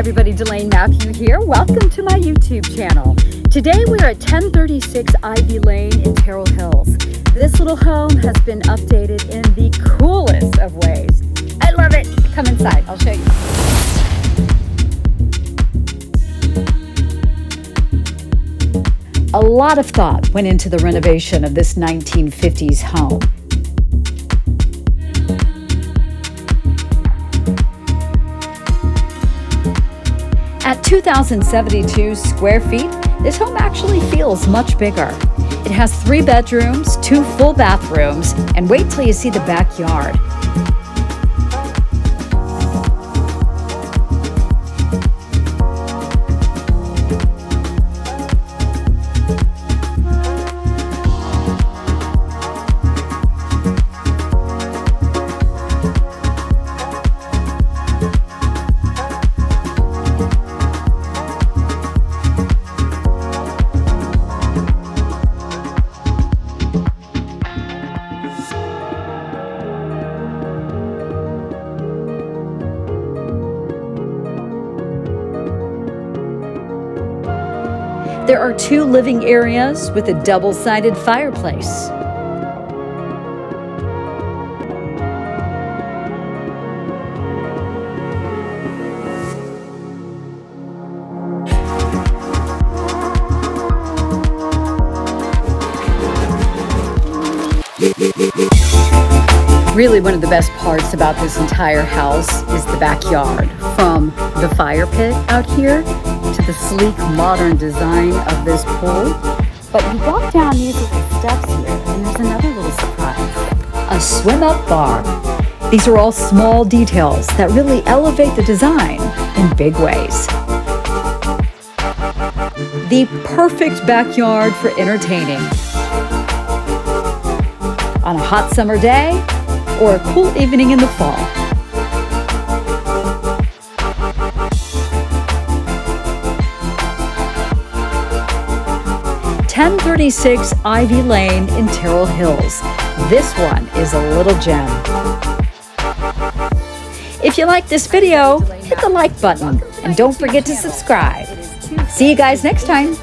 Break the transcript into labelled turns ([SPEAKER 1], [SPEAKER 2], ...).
[SPEAKER 1] everybody, dmathieu here. Welcome to my YouTube channel. Today we are at 1036 Ivy Lane in Terrell Hills. This little home has been updated in the coolest of ways. I love it. Come inside, I'll show you. A lot of thought went into the renovation of this 1950s home. At 2,072 square feet, this home actually feels much bigger. It has 3 bedrooms, 2 full bathrooms, and wait till you see the backyard. There are 2 living areas with a double-sided fireplace. Really, one of the best parts about this entire house is the backyard. From the fire pit out here to the sleek modern design of this pool. But you walk down these little steps here and there's another little surprise. A swim-up bar. These are all small details that really elevate the design in big ways. The perfect backyard for entertaining. On a hot summer day or a cool evening in the fall. .1036 Ivy Lane in Terrell Hills. This one is a little gem. If you like this video, hit the like button and don't forget to subscribe. See you guys next time.